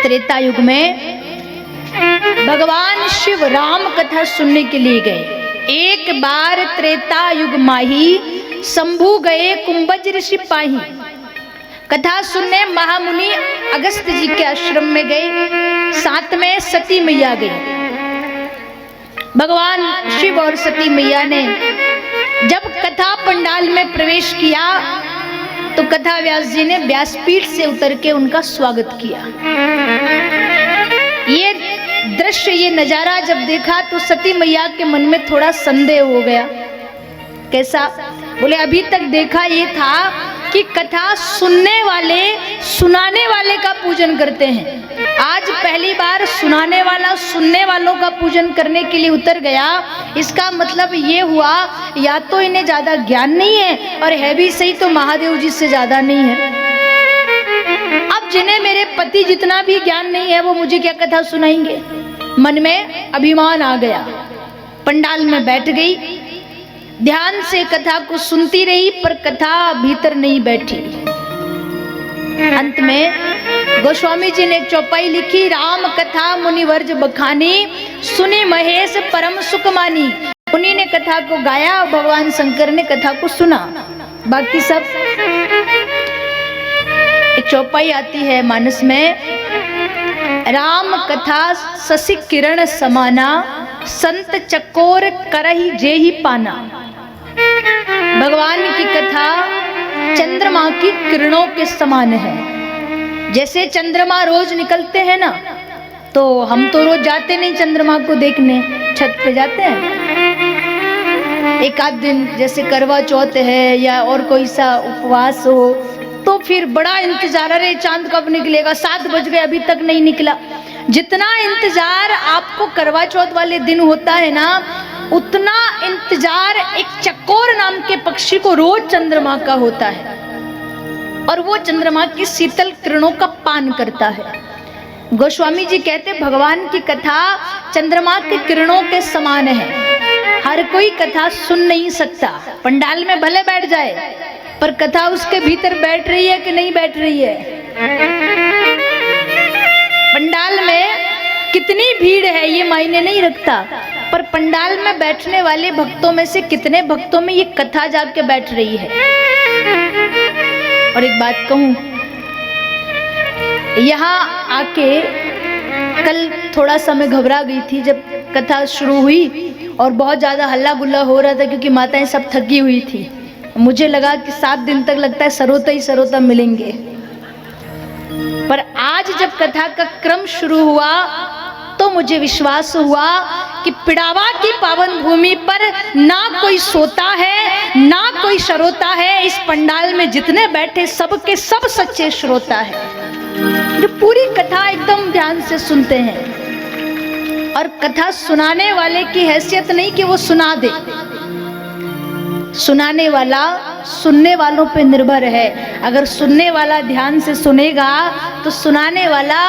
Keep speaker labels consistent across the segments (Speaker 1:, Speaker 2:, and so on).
Speaker 1: त्रेता युग में भगवान शिव राम कथा सुनने के लिए गए। एक बार त्रेता युग माही, शंभु गए कुंभज ऋषि पाही। कथा सुनने महामुनि अगस्त जी के आश्रम में गए। साथ में सती मैया गई। भगवान शिव और सती मैया ने जब कथा पंडाल में प्रवेश किया तो कथा व्यास जी ने व्यासपीठ से उतर के उनका स्वागत किया। ये दृश्य, ये नजारा जब देखा तो सती मैया के मन में थोड़ा संदेह हो गया। कैसा? बोले अभी तक देखा ये था कि कथा सुनने वाले सुनाने वाले का पूजन करते हैं। आज पहली बार सुनाने वाला सुनने वालों का पूजन करने के लिए उतर गया। इसका मतलब ये हुआ या तो इन्हें ज्यादा ज्ञान नहीं है, और है भी सही तो महादेव जी से ज्यादा नहीं है। अब जिन्हें मेरे पति जितना भी ज्ञान नहीं है वो मुझे क्या कथा सुनाएंगे? मन में अभिमान आ गया। पंडाल में बैठ गई, ध्यान से कथा को सुनती रही, पर कथा भीतर नहीं बैठी। अंत में गोस्वामी जी ने चौपाई लिखी, राम कथा मुनिवर्ज बखानी, सुनी महेश परम सुख मानी। उन्हीं ने कथा को गाया, भगवान शंकर ने कथा को सुना। बाकी सब एक चौपाई आती है मानस में, राम कथा शशि किरण समाना, संत चकोर करही जेहि पाना। भगवान की कथा चंद्रमा की किरणों के समान है। जैसे चंद्रमा रोज निकलते हैं ना, तो हम तो रोज जाते नहीं चंद्रमा को देखने, छत पे जाते हैं। एक आध दिन जैसे करवा चौथ है या और कोई सा उपवास हो तो फिर बड़ा इंतजार, अरे चांद कब निकलेगा, 7 बज गए अभी तक नहीं निकला। जितना इंतजार आपको करवा चौथ वाले दिन होता है ना, उतना इंतजार एक चकोर नाम के पक्षी को रोज चंद्रमा का होता है, और वो चंद्रमा की शीतल किरणों का पान करता है। गोस्वामी जी कहते भगवान की कथा चंद्रमा की किरणों के समान है। हर कोई कथा सुन नहीं सकता, पंडाल में भले बैठ जाए, पर कथा उसके भीतर बैठ रही है कि नहीं बैठ रही है। पंडाल में कितनी भीड़ है ये मायने नहीं रखता, पर पंडाल में बैठने वाले भक्तों में से कितने भक्तों में ये कथा जाके बैठ रही है। और एक बात कहूं, यहाँ आके कल थोड़ा सा मैं घबरा गई थी जब कथा शुरू हुई और बहुत ज्यादा हल्ला गुल्ला हो रहा था, क्योंकि माताएं सब थकी हुई थी। मुझे लगा कि 7 दिन तक लगता है सरोता ही सरोता मिलेंगे, पर आज जब कथा का क्रम शुरू हुआ तो मुझे विश्वास हुआ कि पिड़ावा की पावन भूमि पर ना कोई सोता है ना कोई श्रोता है। इस पंडाल में जितने बैठे सबके सब सच्चे श्रोता है, जो पूरी कथा एकदम ध्यान से सुनते हैं। और कथा सुनाने वाले की हैसियत नहीं कि वो सुना दे, सुनाने वाला सुनने वालों पे निर्भर है। अगर सुनने वाला ध्यान से सुनेगा तो सुनाने वाला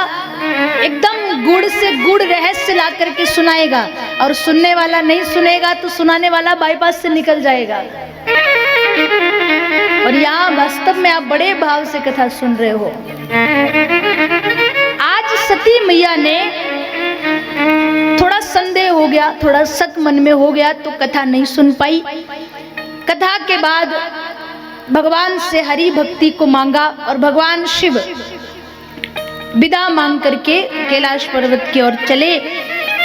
Speaker 1: एकदम गुड़ से गुड़ रहस्य ला करके सुनाएगा, और सुनने वाला नहीं सुनेगा तो सुनाने वाला बाईपास से निकल जाएगा। और यहाँ वास्तव में आप बड़े भाव से कथा सुन रहे हो। आज सती मैया ने थोड़ा संदेह हो गया, थोड़ा शक मन में हो गया, तो कथा नहीं सुन पाई। कथा के बाद भगवान से हरि भक्ति को मांगा और भगवान शिव विदा मांग करके कैलाश पर्वत की ओर चले।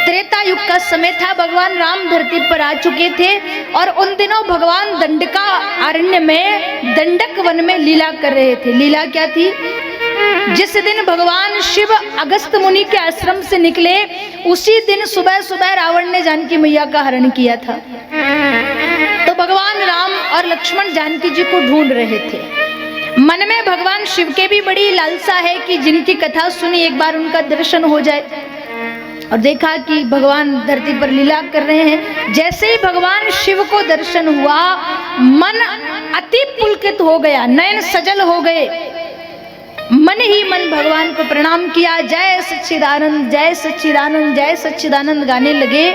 Speaker 1: त्रेता युग का समय था, भगवान राम धरती पर आ चुके थे, और उन दिनों भगवान दंडका अरण्य में दंडक वन में लीला कर रहे थे। लीला क्या थी? जिस दिन भगवान शिव अगस्त मुनि के आश्रम से निकले, उसी दिन सुबह सुबह रावण ने जानकी मैया का हरण किया था। तो भगवान राम और लक्ष्मण जानकी जी को ढूंढ रहे थे। मन में भगवान शिव के भी बड़ी लालसा है कि जिनकी कथा सुनी एक बार उनका दर्शन हो जाए। और देखा कि भगवान धरती पर लीला कर रहे हैं। जैसे ही भगवान शिव को दर्शन हुआ, मन अति पुलकित हो गया, नयन सजल हो गए। मन ही मन भगवान को प्रणाम किया, जय सच्चिदानंद जय सच्चिदानंद जय सच्चिदानंद गाने लगे।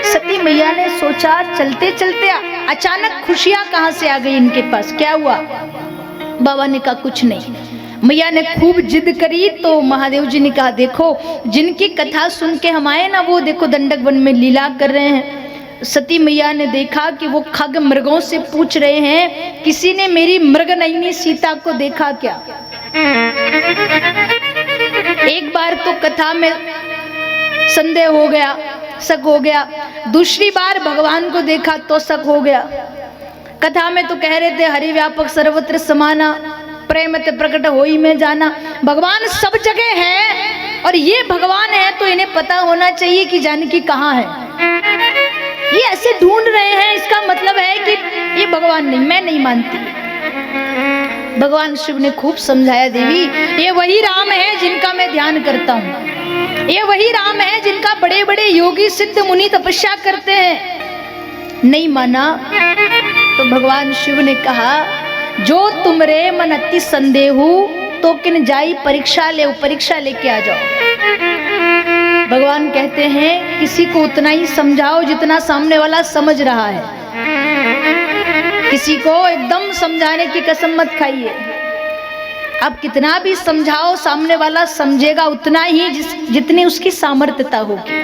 Speaker 1: सती मैया ने सोचा, चलते चलते अचानक खुशियां कहां से आ गई इनके पास, क्या हुआ? बाबा ने कहा कुछ नहीं। मैया ने खूब जिद करी तो महादेव जी ने कहा देखो जिनकी कथा सुन के हम आए ना वो देखो दंडक वन में लीला कर रहे हैं। सती मैया ने देखा कि वो खग मृगों से पूछ रहे हैं किसी ने मेरी मृगनयनी सीता को देखा क्या। एक बार तो कथा में संदेह हो गया, शक हो गया, दूसरी बार भगवान को देखा तो शक हो गया। कथा में तो कह रहे थे हरि व्यापक सर्वत्र समाना प्रेम ते प्रकट होई में जाना। भगवान सब जगह है और ये भगवान है तो इन्हें पता होना चाहिए कि जानकी कहाँ है। ये ऐसे ढूंढ रहे हैं, इसका मतलब है कि ये भगवान नहीं, मैं नहीं मानती। भगवान शिव ने खूब समझाया देवी ये वही राम है जिनका मैं ध्यान करता हूँ, ये वही राम है जिनका बड़े बड़े योगी सिद्ध मुनि तपस्या करते हैं। नहीं माना तो भगवान शिव ने कहा जो तुमरे मन अति संदेहु तो किन जाई परीक्षा लेके आ जाओ। भगवान कहते हैं किसी को उतना ही समझाओ जितना सामने वाला समझ रहा है, किसी को एकदम समझाने की कसम मत खाइए। अब कितना भी समझाओ सामने वाला समझेगा उतना ही जितनी उसकी सामर्थ्यता होगी।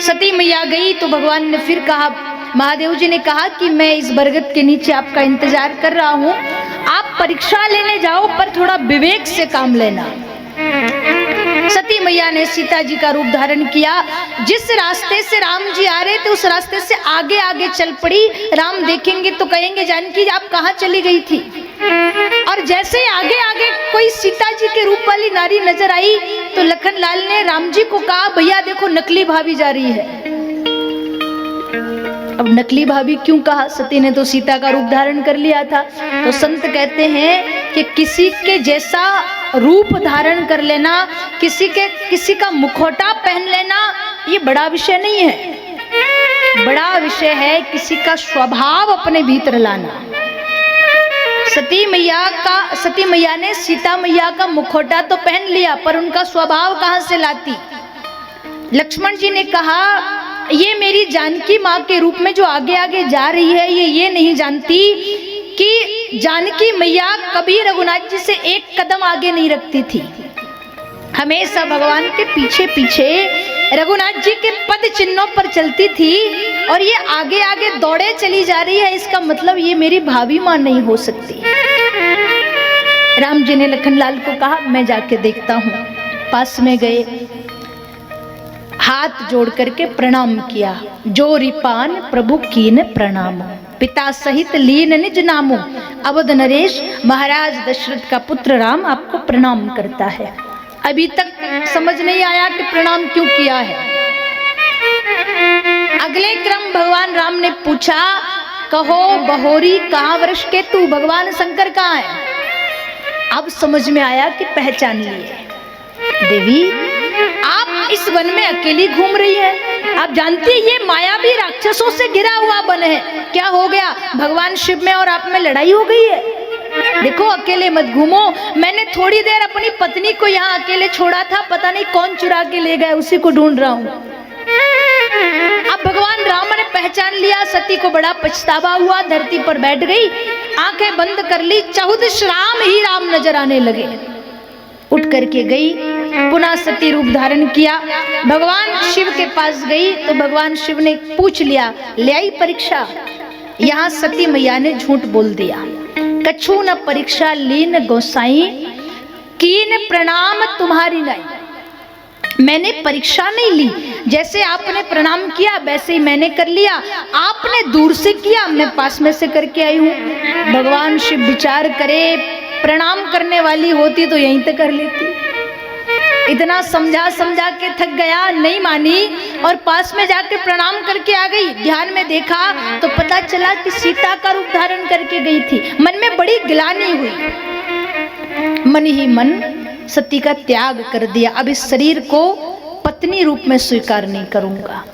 Speaker 1: सती मैया गई तो भगवान ने फिर कहा, महादेव जी ने कहा कि मैं इस बरगद के नीचे आपका इंतजार कर रहा हूँ, आप परीक्षा लेने जाओ पर थोड़ा विवेक से काम लेना। सती मैया ने सीता जी का रूप धारण किया। जिस रास्ते से राम जी आ रहे थे उस रास्ते से आगे आगे चल पड़ी। राम देखेंगे तो कहेंगे जानकी आप कहाँ चली गई थी। और जैसे आगे आगे कोई सीता जी के रूप वाली नारी नजर आई तो लखन लाल ने राम जी को कहा भैया देखो नकली भाभी जा रही है। अब नकली भाभी क्यों कहा, सती ने तो सीता का रूप धारण कर लिया था। तो संत कहते हैं कि किसी के जैसा रूप धारण कर लेना, किसी का मुखौटा पहन लेना ये बड़ा विषय नहीं है। बड़ा विषय है किसी का स्वभाव अपने भीतर लाना। सती मैया ने सीता मैया का मुखौटा तो पहन लिया पर उनका स्वभाव कहां से लाती। लक्ष्मण जी ने कहा ये मेरी जानकी माँ के रूप में जो आगे आगे जा रही है ये नहीं जानती कि जानकी मैया कभी रघुनाथ जी से एक कदम आगे नहीं रखती थी, हमेशा भगवान के पीछे पीछे रघुनाथ जी के पद चिन्हों पर चलती थी और ये आगे आगे दौड़े चली जा रही है। इसका मतलब ये मेरी भाभी माँ नहीं हो सकती। राम जी ने लखनलाल को कहा मैं जाके देखता हूँ। पास में गए, हाथ जोड़ करके प्रणाम किया। जो रिपान प्रभु कीन प्रणाम, पिता सहित लीन निज नामो, अवध नरेश महाराज दशरथ का पुत्र राम आपको प्रणाम करता है। अभी तक समझ नहीं आया कि प्रणाम क्यों किया है। अगले क्रम भगवान राम ने पूछा कहो बहोरी कहाँ वृष के तू, भगवान शंकर कहाँ है। अब समझ में आया कि पहचान लिए। देवी आप इस वन में अकेली घूम रही है, आप जानती है ये मायावी राक्षसों से घिरा हुआ वन है। क्या हो गया, भगवान शिव में और आप में लड़ाई हो गई है। देखो अकेले मत घूमो, मैंने थोड़ी देर अपनी पत्नी को यहाँ अकेले छोड़ा था, पता नहीं कौन चुरा के ले गया, उसी को ढूंढ रहा हूँ। अब भगवान राम ने पहचान लिया। सती को बड़ा पछतावा हुआ, धरती पर बैठ गई, आंखें बंद कर ली। 14 राम ही राम नजर आने लगे। उठ करके गई, पुनः सती रूप धारण किया, भगवान शिव के पास गई तो भगवान शिव ने पूछ लिया ले आई परीक्षा। यहाँ सती मैया ने झूठ बोल दिया। कछु न परीक्षा लीन गोसाई, कीन प्रणाम तुम्हारी नाई। मैंने परीक्षा नहीं ली, जैसे आपने प्रणाम किया वैसे ही मैंने कर लिया। आपने दूर से किया, मैं पास में से करके आई हूँ। भगवान शिव विचार करे, प्रणाम करने वाली होती तो यहीं तक कर लेती। इतना समझा समझा के थक गया, नहीं मानी और पास में जाके प्रणाम करके आ गई। ध्यान में देखा तो पता चला कि सीता का रूप धारण करके गई थी। मन में बड़ी गिलानी हुई, मन ही मन सती का त्याग कर दिया। अब इस शरीर को पत्नी रूप में स्वीकार नहीं करूंगा।